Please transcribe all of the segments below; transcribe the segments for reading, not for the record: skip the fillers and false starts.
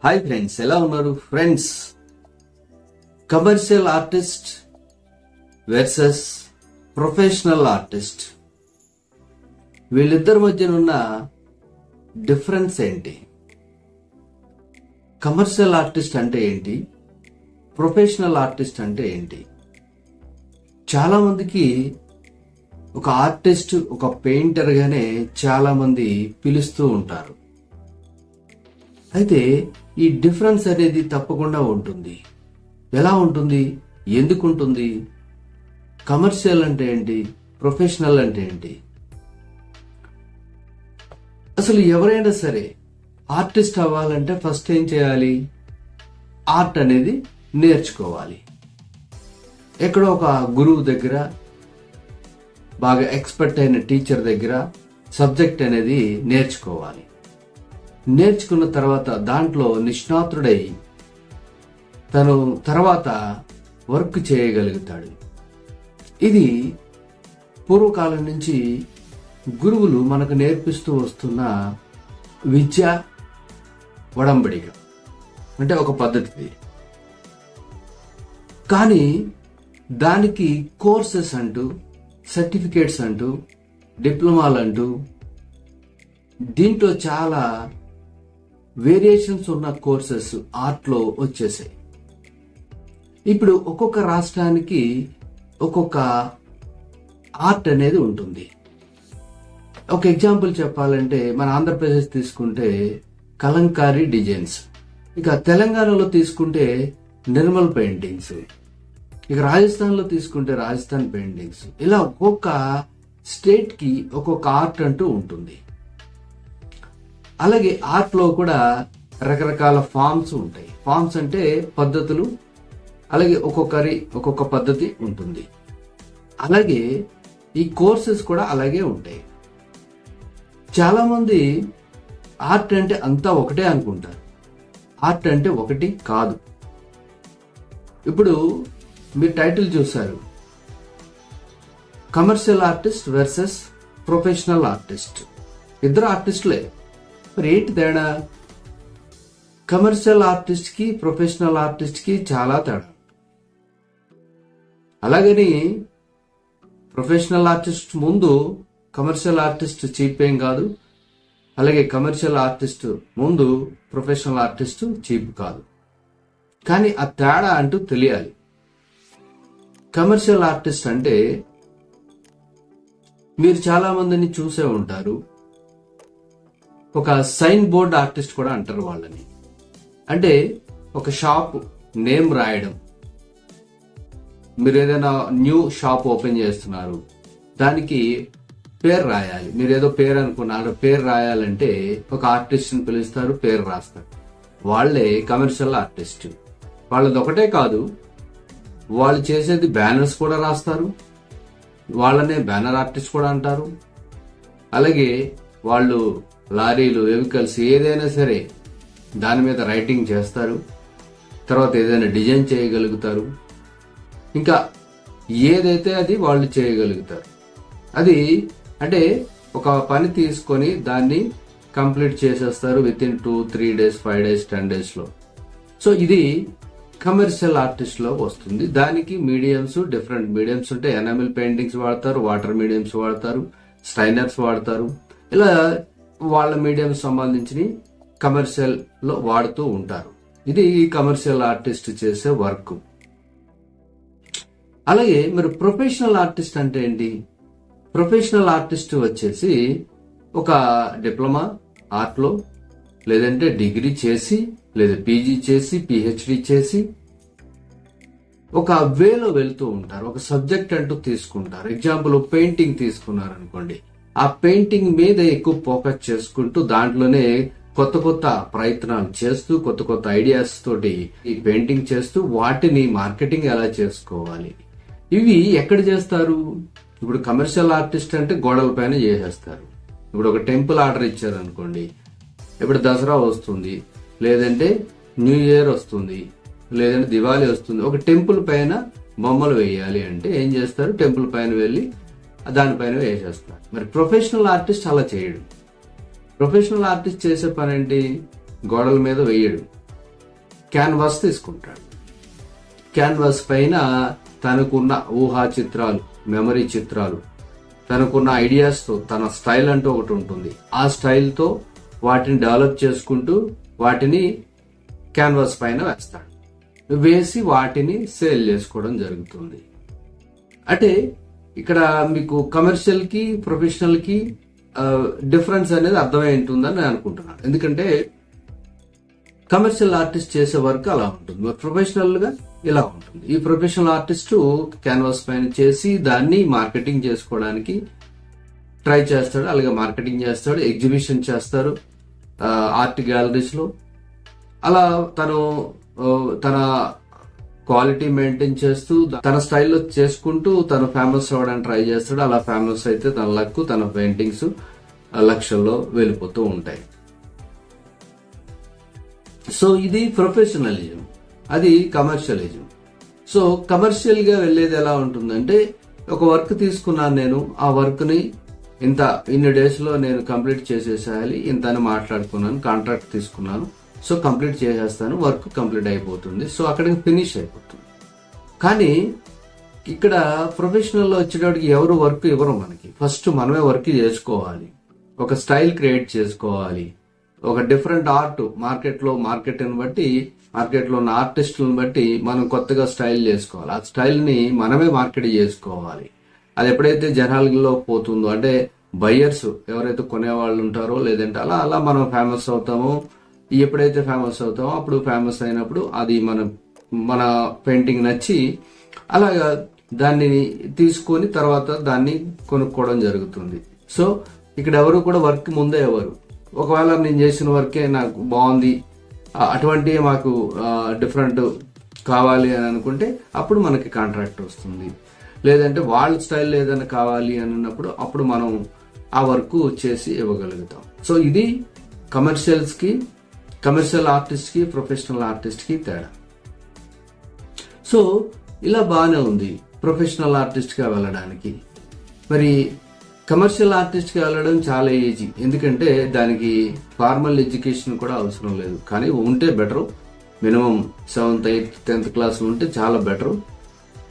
Hi friends, ఎలా ఉన్నారు friends? Commercial artist versus professional artist, వీళ్ళిద్దరి మధ్యన ఉన్న డిఫరెన్స్ ఏంటి? కమర్షియల్ ఆర్టిస్ట్ అంటే ఏంటి? ప్రొఫెషనల్ ఆర్టిస్ట్ అంటే ఏంటి? చాలా మందికి ఒక ఆర్టిస్ట్, ఒక పెయింటర్ గానే చాలా మంది పిలుస్తూ ఉంటారు. అయితే ఈ డిఫరెన్స్ అనేది తప్పకుండా ఉంటుంది. ఎలా ఉంటుంది? ఎందుకు ఉంటుంది? కమర్షియల్ అంటే ఏంటి? ప్రొఫెషనల్ అంటే ఏంటి? అసలు ఎవరైనా సరే ఆర్టిస్ట్ అవ్వాలంటే ఫస్ట్ ఏం చేయాలి? ఆర్ట్ అనేది నేర్చుకోవాలి. ఎక్కడో ఒక గురువు దగ్గర, బాగా ఎక్స్పర్ట్ అయిన టీచర్ దగ్గర సబ్జెక్ట్ అనేది నేర్చుకోవాలి. నేర్చుకున్న తర్వాత దాంట్లో నిష్ణాతుడై తను తర్వాత వర్క్ చేయగలుగుతాడు. ఇది పూర్వకాలం నుంచి గురువులు మనకు నేర్పిస్తూ వస్తున్న విద్య వడంబడిక, అంటే ఒక పద్ధతి. కానీ దానికి కోర్సెస్ అంటూ, సర్టిఫికేట్స్ అంటూ, డిప్లొమాలు అంటూ, దీంట్లో చాలా వేరియేషన్స్ ఉన్న కోర్సెస్ ఆర్ట్లో వచ్చేసాయి. ఇప్పుడు ఒక్కొక్క రాష్ట్రానికి ఒక్కొక్క ఆర్ట్ అనేది ఉంటుంది. ఒక ఎగ్జాంపుల్ చెప్పాలంటే మన ఆంధ్రప్రదేశ్ తీసుకుంటే కలంకారీ డిజైన్స్, ఇక తెలంగాణలో తీసుకుంటే నిర్మల్ పెయింటింగ్స్, ఇక రాజస్థాన్లో తీసుకుంటే రాజస్థాన్ పెయింటింగ్స్. ఇలా ఒక్కొక్క స్టేట్ కి ఒక్కొక్క ఆర్ట్ అంటూ ఉంటుంది. అలాగే ఆర్ట్ లో కూడా రకరకాల ఫామ్స్ ఉంటాయి. ఫామ్స్ అంటే పద్ధతులు, అలాగే ఒక్కొక్క పద్ధతి ఉంటుంది. అలాగే ఈ కోర్సెస్ కూడా అలాగే ఉంటాయి. చాలా మంది ఆర్ట్ అంటే అంతా ఒకటే అనుకుంటారు. ఆర్ట్ అంటే ఒకటి కాదు. ఇప్పుడు మీరు టైటిల్ చూశారు, commercial artist versus professional artist. ఇద్దరు ఆర్టిస్టులే, మరి ఏంటి తేడా? కమర్షియల్ ఆర్టిస్ట్ కి ప్రొఫెషనల్ ఆర్టిస్ట్ కి చాలా తేడా. అలాగని ప్రొఫెషనల్ ఆర్టిస్ట్ ముందు కమర్షియల్ ఆర్టిస్ట్ చీప్ ఏం కాదు, అలాగే కమర్షియల్ ఆర్టిస్ట్ ముందు ప్రొఫెషనల్ ఆర్టిస్ట్ చీప్ కాదు. కానీ ఆ తేడా అంటూ తెలియాలి. కమర్షియల్ ఆర్టిస్ట్ అంటే మీరు చాలా మందిని చూసే ఉంటారు. ఒక సైన్ బోర్డ్ ఆర్టిస్ట్ కూడా అంటారు వాళ్ళని. అంటే ఒక షాప్ నేమ్ రాయడం. మీరు ఏదైనా న్యూ షాప్ ఓపెన్ చేస్తున్నారు, దానికి పేరు రాయాలి. మీరు ఏదో పేరు అనుకున్నారు, పేరు రాయాలంటే ఒక ఆర్టిస్ట్ని పిలుస్తారు, పేరు రాస్తారు. వాళ్లే కమర్షియల్ ఆర్టిస్ట్. వాళ్ళది ఒకటే కాదు, వాళ్ళు చేసేది బ్యానర్స్ కూడా రాస్తారు. వాళ్ళనే బ్యానర్ ఆర్టిస్ట్ కూడా అంటారు. అలాగే వాళ్ళు లారీలు, వెహికల్స్ ఏదైనా సరే దాని మీద రైటింగ్ చేస్తారు. తర్వాత ఏదైనా డిజైన్ చేయగలుగుతారు. ఇంకా ఏదైతే అది వాళ్ళు చేయగలుగుతారు. అది అంటే ఒక పని తీసుకొని దాన్ని కంప్లీట్ చేసేస్తారు with in 2-3 days, 5 days, 10 days లో. సో ఇది కమర్షియల్ ఆర్టిస్ట్ లో వస్తుంది. దానికి మీడియంస్, డిఫరెంట్ మీడియంస్ ఉంటాయి. ఎనామిల్ పెయింటింగ్స్ వాడతారు, వాటర్ మీడియంస్ వాడతారు, స్ట్రైనర్స్ వాడతారు. ఇలా వాళ్ళ మీడియం సంబంధించి కమర్షియల్ లో వాడుతూ ఉంటారు. ఇది కమర్షియల్ ఆర్టిస్ట్ చేసే వర్క్. అలాగే మరి ప్రొఫెషనల్ ఆర్టిస్ట్ అంటే ఏంటి? ప్రొఫెషనల్ ఆర్టిస్ట్ వచ్చేసి ఒక డిప్లొమా ఆర్ట్ లో, లేదంటే డిగ్రీ చేసి, లేదా పీజీ చేసి, పిహెచ్డి చేసి ఒక వేలో వెళ్తూ ఉంటారు. ఒక సబ్జెక్ట్ అంటూ తీసుకుంటారు. ఎగ్జాంపుల్ పెయింటింగ్ తీసుకున్నారు అనుకోండి, ఆ పెయింటింగ్ మీద ఎక్కువ ఫోకస్ చేసుకుంటూ దాంట్లోనే కొత్త కొత్త ప్రయత్నాలు చేస్తూ, కొత్త కొత్త ఐడియాస్ తోటి ఈ పెయింటింగ్ చేస్తూ వాటిని మార్కెటింగ్ ఎలా చేసుకోవాలి, ఇవి ఎక్కడ చేస్తారు? ఇప్పుడు కమర్షియల్ ఆర్టిస్ట్ అంటే గోడల పైన చేసేస్తారు. ఇప్పుడు ఒక టెంపుల్ ఆర్డర్ ఇచ్చారు అనుకోండి, ఇప్పుడు దసరా వస్తుంది, లేదంటే న్యూ ఇయర్ వస్తుంది, లేదంటే దివాళీ వస్తుంది, ఒక టెంపుల్ పైన బొమ్మలు వేయాలి అంటే ఏం చేస్తారు? టెంపుల్ పైన వెళ్ళి దానిపైన వేసేస్తారు. మరి ప్రొఫెషనల్ ఆర్టిస్ట్ అలా చేయడు. ప్రొఫెషనల్ ఆర్టిస్ట్ చేసే పని ఏంటి? గోడల మీద వేయడు. క్యాన్వాస్ తీసుకుంటాడు. క్యాన్వాస్ పైన తనకున్న ఊహా చిత్రాలు, మెమరీ చిత్రాలు, తనకున్న ఐడియాస్తో తన స్టైల్ అంటూ ఒకటి ఉంటుంది. ఆ స్టైల్తో వాటిని డెవలప్ చేసుకుంటూ వాటిని క్యాన్వాస్ పైన వేస్తాడు. వేసి వాటిని సేల్ చేసుకోవడం జరుగుతుంది. అంటే ఇక్కడ మీకు కమర్షియల్ కి ప్రొఫెషనల్ కి డిఫరెన్స్ అనేది అర్థమై ఉంటుందని నేను అనుకుంటున్నాను. ఎందుకంటే కమర్షియల్ ఆర్టిస్ట్ చేసే వర్క్ అలా ఉంటుంది, ప్రొఫెషనల్ గా ఇలా ఉంటుంది. ఈ ప్రొఫెషనల్ ఆర్టిస్ట్ క్యాన్వాస్ పైన చేసి దాన్ని మార్కెటింగ్ చేసుకోవడానికి ట్రై చేస్తాడు. అలాగే మార్కెటింగ్ చేస్తాడు, ఎగ్జిబిషన్ చేస్తారు ఆర్ట్ గ్యాలరీస్ లో. అలా తను తన క్వాలిటీ మెయింటైన్ చేస్తూ తన స్టైల్లో చేసుకుంటూ తను ఫేమస్ అవ్వడానికి ట్రై చేస్తాడు. అలా ఫేమస్ అయితే తన లక్, తన పెయింటింగ్స్ లక్షల్లో వెళ్ళిపోతూ ఉంటాయి. సో ఇది ప్రొఫెషనలిజం, అది కమర్షియలిజం. సో కమర్షియల్ గా వెళ్ళేది ఎలా ఉంటుందంటే, ఒక వర్క్ తీసుకున్నాను నేను, ఆ వర్క్ ని ఇన్ని డేస్ లో నేను కంప్లీట్ చేసేసేయాలి, ఇంత అని మాట్లాడుకున్నాను, కాంట్రాక్ట్ తీసుకున్నాను, సో కంప్లీట్ చేసేస్తాను, వర్క్ కంప్లీట్ అయిపోతుంది, సో అక్కడికి ఫినిష్ అయిపోతుంది. కానీ ఇక్కడ ప్రొఫెషనల్ లో వచ్చేటప్పటికి ఎవరు వర్క్ ఇవ్వరు మనకి. ఫస్ట్ మనమే వర్క్ చేసుకోవాలి, ఒక స్టైల్ క్రియేట్ చేసుకోవాలి, ఒక డిఫరెంట్ ఆర్ట్ మార్కెట్ని బట్టి, మార్కెట్లో ఉన్న ఆర్టిస్టులను బట్టి మనం కొత్తగా స్టైల్ చేసుకోవాలి. ఆ స్టైల్ ని మనమే మార్కెట్ చేసుకోవాలి. అది ఎప్పుడైతే జనాల్లో పోతుందో, అంటే బయ్యర్స్ ఎవరైతే కొనేవాళ్ళు ఉంటారో, లేదంటే అలా అలా మనం ఫేమస్ అవుతామో. ఎప్పుడైతే ఫేమస్ అవుతామో అప్పుడు ఫేమస్ అయినప్పుడు అది మన పెయింటింగ్ నచ్చి అలాగా దాన్ని తీసుకొని తర్వాత దాన్ని కొనుక్కోవడం జరుగుతుంది. సో ఇక్కడ ఎవరు కూడా వర్క్ ముందే ఎవరు, ఒకవేళ నేను చేసిన వర్కే నాకు బాగుంది, అటువంటి మాకు డిఫరెంట్ కావాలి అని అనుకుంటే అప్పుడు మనకి కాంట్రాక్ట్ వస్తుంది. లేదంటే వాళ్ళ స్టైల్ ఏదైనా కావాలి అని అన్నప్పుడు అప్పుడు మనం ఆ వర్క్ చేసి ఇవ్వగలుగుతాం. సో ఇది కమర్షియల్ ఆర్టిస్ట్ కి ప్రొఫెషనల్ ఆర్టిస్ట్ కి తేడా. సో ఇలా బాగానే ఉంది ప్రొఫెషనల్ ఆర్టిస్ట్ గా వెళ్ళడానికి. మరి కమర్షియల్ ఆర్టిస్ట్ గా వెళ్ళడం చాలా ఈజీ, ఎందుకంటే దానికి ఫార్మల్ ఎడ్యుకేషన్ కూడా అవసరం లేదు. కానీ ఉంటే better, minimum 7th 8th 10th class ఉంటే చాలా బెటరు.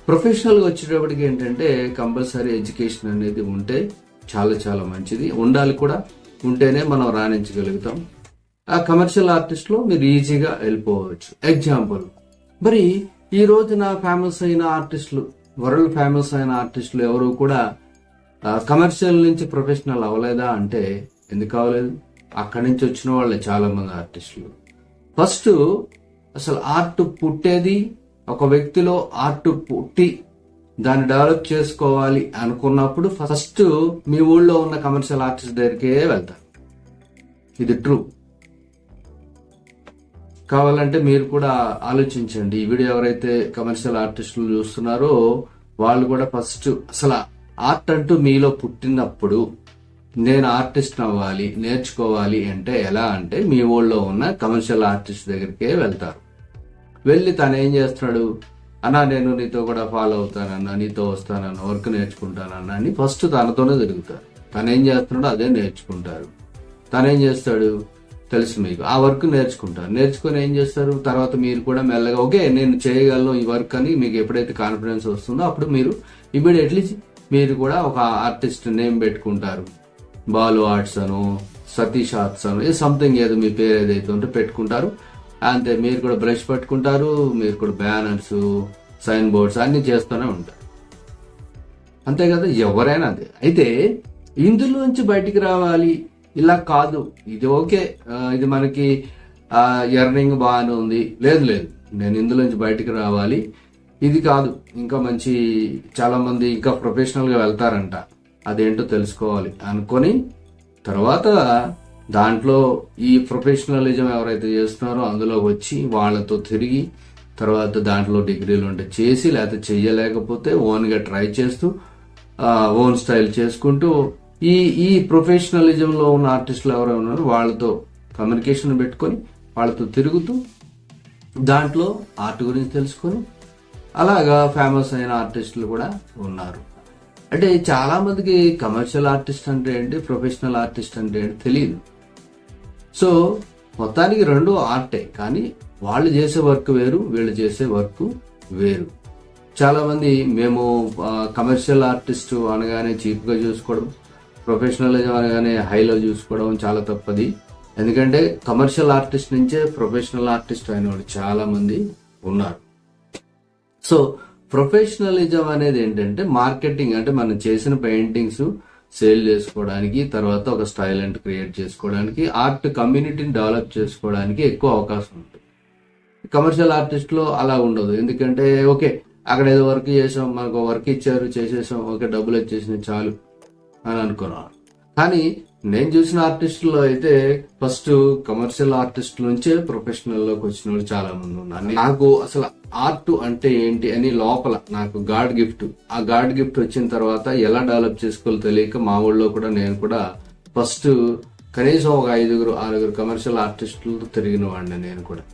ప్రొఫెషనల్ గా వచ్చేటప్పటికి ఏంటంటే కంపల్సరీ ఎడ్యుకేషన్ అనేది ఉంటే చాలా చాలా మంచిది, ఉండాలి కూడా, ఉంటేనే మనం రాణించగలుగుతాం. ఆ కమర్షియల్ ఆర్టిస్ట్ లో మీరు ఈజీగా వెళ్ళిపోవచ్చు. ఎగ్జాంపుల్, మరి ఈ రోజున ఫేమస్ అయిన ఆర్టిస్టులు, వరల్డ్ ఫేమస్ అయిన ఆర్టిస్టులు ఎవరు కూడా కమర్షియల్ నుంచి ప్రొఫెషనల్ అవ్వలేదా అంటే ఎందుకు అవ్వలేదు? అక్కడి నుంచి వచ్చిన వాళ్ళే చాలా మంది ఆర్టిస్టులు. ఫస్ట్ అసలు ఆర్ట్ పుట్టేది, ఒక వ్యక్తిలో ఆర్ట్ పుట్టి దాన్ని డెవలప్ చేసుకోవాలి అనుకున్నప్పుడు ఫస్ట్ మీ ఊళ్ళో ఉన్న కమర్షియల్ ఆర్టిస్ట్ దగ్గరికే వెళ్తారు. ఇది ట్రూ. కావాలంటే మీరు కూడా ఆలోచించండి. ఈ వీడియో ఎవరైతే కమర్షియల్ ఆర్టిస్టులు చూస్తున్నారో వాళ్ళు కూడా ఫస్ట్ అసలు ఆర్ట్ అంటూ మీలో పుట్టినప్పుడు నేను ఆర్టిస్ట్ అవ్వాలి, నేర్చుకోవాలి అంటే ఎలా అంటే మీ ఊళ్ళో ఉన్న కమర్షియల్ ఆర్టిస్ట్ దగ్గరికే వెళ్తారు. వెళ్ళి తను ఏం చేస్తున్నాడు, అన్నా నేను నీతో కూడా ఫాలో అవుతానన్నా, నీతో వస్తానన్నా, వర్క్ నేర్చుకుంటానన్నా అని ఫస్ట్ తనతోనే తిరుగుతారు. తను ఏం చేస్తున్నాడో అదే నేర్చుకుంటారు. తనేం చేస్తాడు తెలుసు మీకు, ఆ వర్క్ నేర్చుకుంటారు. నేర్చుకుని ఏం చేస్తారు, తర్వాత మీరు కూడా మెల్లగా ఓకే నేను చేయగలను ఈ వర్క్ అని మీకు ఎప్పుడైతే కాన్ఫిడెన్స్ వస్తుందో అప్పుడు మీరు ఇమీడియట్లీ మీరు కూడా ఒక ఆర్టిస్ట్ నేమ్ పెట్టుకుంటారు. బాలు ఆర్ట్స్ అను, సతీష్ ఆర్ట్స్ అను, సంథింగ్ ఏదో మీ పేరు ఏదైతే ఉంటే పెట్టుకుంటారు. అంతే, మీరు కూడా బ్రష్ పట్టుకుంటారు, మీరు కూడా బ్యానర్స్, సైన్ బోర్డ్స్ అన్ని చేస్తూనే ఉంటారు. అంతే కదా, ఎవరైనా అదే. అయితే ఇందులోంచి బయటికి రావాలి, ఇలా కాదు ఇది ఓకే, ఇది మనకి ఎర్నింగ్ బాగానే ఉంది, లేదు నేను ఇందులోంచి బయటికి రావాలి, ఇది కాదు ఇంకా మంచి, చాలా మంది ఇంకా ప్రొఫెషనల్ గా వెళ్తారంట, అదేంటో తెలుసుకోవాలి అనుకొని తర్వాత దాంట్లో ఈ ప్రొఫెషనలిజం ఎవరైతే చేస్తున్నారో అందులో వచ్చి వాళ్ళతో తిరిగి తర్వాత దాంట్లో డిగ్రీలు ఉంటే చేసి, లేకపోతే చెయ్యలేకపోతే ఓన్ గా ట్రై చేస్తూ ఓన్ స్టైల్ చేసుకుంటూ ఈ ప్రొఫెషనలిజం లో ఉన్న ఆర్టిస్టులు ఎవరైనా ఉన్నారో వాళ్ళతో కమ్యూనికేషన్ పెట్టుకొని వాళ్ళతో తిరుగుతూ దాంట్లో ఆర్ట్ గురించి తెలుసుకొని అలాగా ఫేమస్ అయిన ఆర్టిస్టులు కూడా ఉన్నారు. అంటే చాలా మందికి కమర్షియల్ ఆర్టిస్ట్ అంటే ఏంటి, ప్రొఫెషనల్ ఆర్టిస్ట్ అంటే ఏంటి తెలియదు. సో మొత్తానికి రెండు ఆర్టే, కానీ వాళ్ళు చేసే వర్క్ వేరు, వీళ్ళు చేసే వర్క్ వేరు. చాలా మంది మేము కమర్షియల్ ఆర్టిస్ట్ అనగానే చీప్ గా చూసుకోవడం, ప్రొఫెషనలిజం అనగానే హైలో చూసుకోవడం చాలా తప్పది. ఎందుకంటే కమర్షియల్ ఆర్టిస్ట్ నుంచే ప్రొఫెషనల్ ఆర్టిస్ట్ అయిన వాళ్ళు చాలా మంది ఉన్నారు. సో ప్రొఫెషనలిజం అనేది ఏంటంటే మార్కెటింగ్, అంటే మనం చేసిన పెయింటింగ్స్ సేల్ చేసుకోవడానికి, తర్వాత ఒక స్టైల్ అండ్ క్రియేట్ చేసుకోవడానికి, ఆర్ట్ కమ్యూనిటీని డెవలప్ చేసుకోవడానికి ఎక్కువ అవకాశం ఉంటుంది. కమర్షియల్ ఆర్టిస్ట్ లో అలా ఉండదు. ఎందుకంటే ఓకే అక్కడ ఏదో వర్క్ చేసాం, మనకు వర్క్ ఇచ్చారు, చేసేసాం, ఓకే డబ్బులు వచ్చేసినాయి చాలు అని అనుకున్నాను. కానీ నేను చూసిన ఆర్టిస్టుల్లో అయితే ఫస్ట్ కమర్షియల్ ఆర్టిస్ట్ నుంచే ప్రొఫెషనల్ లోకి వచ్చిన వాళ్ళు చాలా మంది ఉన్నారు. నాకు అసలు ఆర్ట్ అంటే ఏంటి అని లోపల నాకు గాడ్ గిఫ్ట్, ఆ గాడ్ గిఫ్ట్ వచ్చిన తర్వాత ఎలా డెవలప్ చేసుకోవాలో తెలియక మా ఊళ్ళో కూడా నేను కూడా ఫస్ట్ కనీసం ఒక 5-6 కమర్షియల్ ఆర్టిస్టులతో తిరిగిన వాడిని నేను కూడా.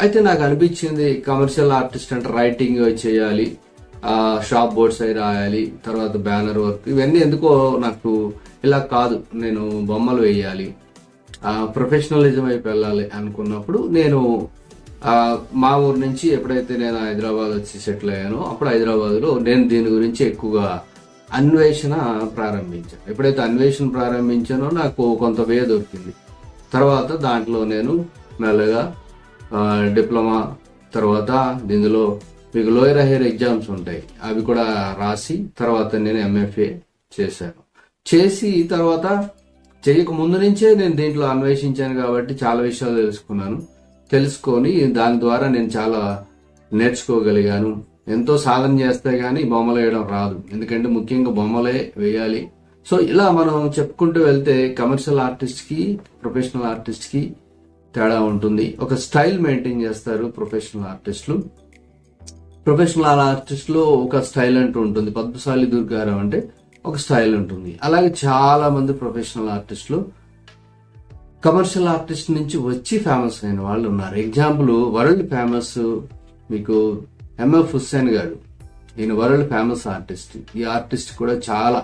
అయితే నాకు అనిపించింది కమర్షియల్ ఆర్టిస్ట్ అంటే రైటింగ్ చేయాలి, షాప్ బోర్డ్స్ అయి రాయాలి, తర్వాత బ్యానర్ వర్క్, ఇవన్నీ ఎందుకో నాకు ఇలా కాదు, నేను బొమ్మలు వేయాలి, ప్రొఫెషనలిజం వైపు వెళ్ళాలి అనుకున్నప్పుడు నేను మా ఊరు నుంచి ఎప్పుడైతే నేను హైదరాబాద్ వచ్చి సెటిల్ అయ్యానో అప్పుడు హైదరాబాద్ లో నేను దీని గురించి ఎక్కువగా అన్వేషణ ప్రారంభించాను. ఎప్పుడైతే అన్వేషణ ప్రారంభించానో నాకు కొంత వే దొరికింది. తర్వాత దాంట్లో నేను మెల్లగా డిప్లొమా, తర్వాత దీనిలో మీకు లోయర్ హైయర్ ఎగ్జామ్స్ ఉంటాయి, అవి కూడా రాసి తర్వాత నేను MFA చేశాను. చేసి తర్వాత చేయక ముందు నుంచే నేను దీంట్లో అన్వేషించాను కాబట్టి చాలా విషయాలు తెలుసుకొని దాని ద్వారా నేను చాలా నేర్చుకోగలిగాను. ఎంతో సాధన చేస్తే గానీ బొమ్మలు వేయడం రాదు, ఎందుకంటే ముఖ్యంగా బొమ్మలే వేయాలి. సో ఇలా మనం చెప్పుకుంటూ వెళ్తే కమర్షియల్ ఆర్టిస్ట్ కి ప్రొఫెషనల్ ఆర్టిస్ట్ కి తేడా ఉంటుంది. ఒక స్టైల్ మెయింటైన్ చేస్తారు ప్రొఫెషనల్ ఆర్టిస్టులు. ప్రొఫెషనల్ ఆర్టిస్ట్ లో ఒక స్టైల్ అంటూ ఉంటుంది. పద్మశాలి దుర్గారావు అంటే ఒక స్టైల్ ఉంటుంది. అలాగే చాలా మంది ప్రొఫెషనల్ ఆర్టిస్టులు కమర్షియల్ ఆర్టిస్ట్ నుంచి వచ్చి ఫేమస్ అయిన వాళ్ళు ఉన్నారు. ఎగ్జాంపుల్ వరల్డ్ ఫేమస్ మీకు MF హుస్సేన్ గారు, ఈయన వరల్డ్ ఫేమస్ ఆర్టిస్ట్. ఈ ఆర్టిస్ట్ కూడా చాలా,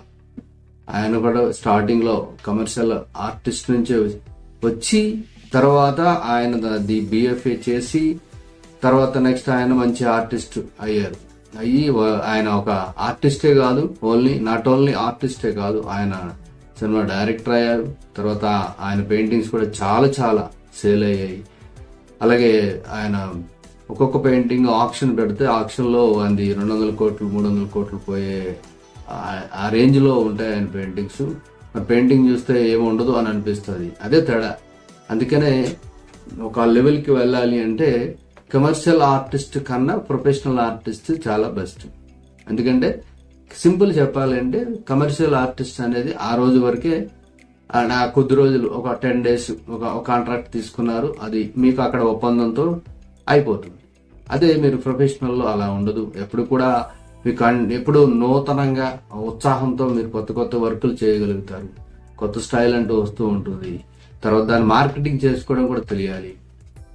ఆయన కూడా స్టార్టింగ్ లో కమర్షియల్ ఆర్టిస్ట్ నుంచి వచ్చి తర్వాత ఆయన BFA చేసి తర్వాత నెక్స్ట్ ఆయన మంచి ఆర్టిస్ట్ అయ్యారు. ఆయన ఒక ఆర్టిస్టే కాదు, నాట్ ఓన్లీ ఆర్టిస్టే కాదు, ఆయన సినిమా డైరెక్టర్ అయ్యారు. తర్వాత ఆయన పెయింటింగ్స్ కూడా చాలా చాలా సేల్ అయ్యాయి. అలాగే ఆయన ఒక్కొక్క పెయింటింగ్ ఆక్షన్ పెడితే ఆక్షన్ లో అది 200 కోట్లు 300 కోట్లు పోయే ఆ రేంజ్ లో ఉంటాయి ఆయన పెయింటింగ్స్. పెయింటింగ్ చూస్తే ఏముండదు అని అనిపిస్తుంది, అదే తేడా. అందుకనే ఒక లెవెల్కి వెళ్ళాలి అంటే కమర్షియల్ ఆర్టిస్ట్ కన్నా ప్రొఫెషనల్ ఆర్టిస్ట్ చాలా బెస్ట్. ఎందుకంటే సింపుల్ చెప్పాలంటే కమర్షియల్ ఆర్టిస్ట్ అనేది ఆ రోజు వరకే, నా కొద్ది రోజులు ఒక 10 days ఒక కాంట్రాక్ట్ తీసుకున్నారు, అది మీకు అక్కడ ఒప్పందంతో అయిపోతుంది. అదే మీరు ప్రొఫెషనల్ లో అలా ఉండదు. ఎప్పుడు కూడా మీకు ఎప్పుడు నూతనంగా ఉత్సాహంతో మీరు కొత్త కొత్త వర్కులు చేయగలుగుతారు. కొత్త స్టైల్ అంటూ వస్తూ ఉంటుంది. తర్వాత దాన్ని మార్కెటింగ్ చేసుకోవడం కూడా తెలియాలి,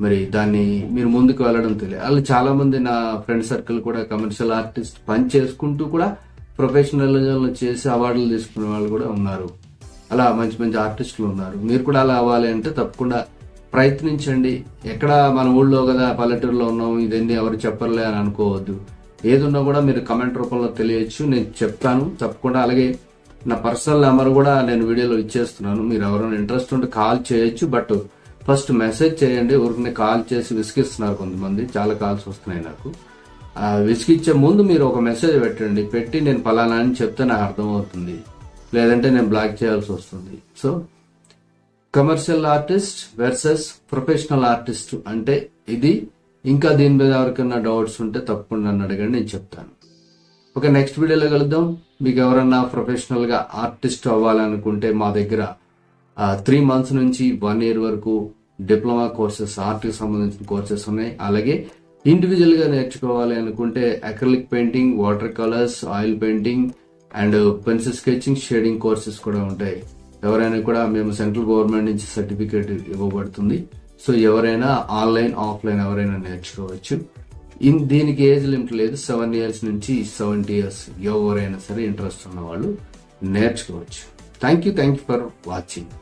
మరి దాన్ని మీరు ముందుకు వెళ్ళడం తెలియాలి. అలా చాలా మంది నా ఫ్రెండ్ సర్కిల్ కూడా కమర్షియల్ ఆర్టిస్ట్ పని చేసుకుంటూ కూడా ప్రొఫెషనలిజంలో చేసి అవార్డులు తీసుకునే వాళ్ళు కూడా ఉన్నారు. అలా మంచి మంచి ఆర్టిస్టులు ఉన్నారు. మీరు కూడా అలా అవ్వాలి అంటే తప్పకుండా ప్రయత్నించండి. ఎక్కడ మన ఊళ్ళో కదా, పల్లెటూరులో ఉన్నాం, ఇదన్నీ ఎవరు చెప్పర్లే అని అనుకోవద్దు. ఏదున్నా కూడా మీరు కమెంట్ రూపంలో తెలియచ్చు, నేను చెప్తాను తప్పకుండా. అలాగే నా పర్సనల్ నెంబర్ కూడా నేను వీడియోలో ఇచ్చేస్తున్నాను. మీరు ఎవరైనా ఇంట్రెస్ట్ ఉంటే కాల్ చేయొచ్చు, బట్ ఫస్ట్ మెసేజ్ చేయండి. ఊరికి కాల్ చేసి విసిగిస్తున్నారు కొంతమంది, చాలా కాల్స్ వస్తున్నాయి నాకు. విసిగిచ్చే ముందు మీరు ఒక మెసేజ్ పెట్టండి, పెట్టి నేను పలానా అని చెప్తే నాకు అర్థమవుతుంది, లేదంటే నేను బ్లాక్ చేయాల్సి వస్తుంది. So commercial artist versus professional artist అంటే ఇది. ఇంకా దీని మీద ఎవరికైనా డౌట్స్ ఉంటే తప్పకుండా నన్ను అడగండి, నేను చెప్తాను. ఓకే, నెక్స్ట్ వీడియోలో కలుద్దాం. మీకు ఎవరన్నా ప్రొఫెషనల్ గా ఆర్టిస్ట్ అవ్వాలనుకుంటే మా దగ్గర 3 months నుంచి 1 year వరకు డిప్లొమా కోర్సెస్, ఆర్ట్ కి సంబంధించిన కోర్సెస్ ఉన్నాయి. అలాగే ఇండివిజువల్ గా నేర్చుకోవాలి అనుకుంటే acrylic painting, water colours, oil painting and pencil sketching, shading courses కూడా ఉంటాయి. ఎవరైనా కూడా మేము సెంట్రల్ గవర్నమెంట్ నుంచి సర్టిఫికేట్ ఇవ్వబడుతుంది. సో ఎవరైనా ఆన్లైన్ ఆఫ్లైన్ ఎవరైనా నేర్చుకోవచ్చు. దీనికి ఏజ్ లిమిట్ లేదు. 7 years నుంచి 70 years ఎవరైనా సరే ఇంట్రెస్ట్ ఉన్న వాళ్ళు నేర్చుకోవచ్చు. Thank you for watching.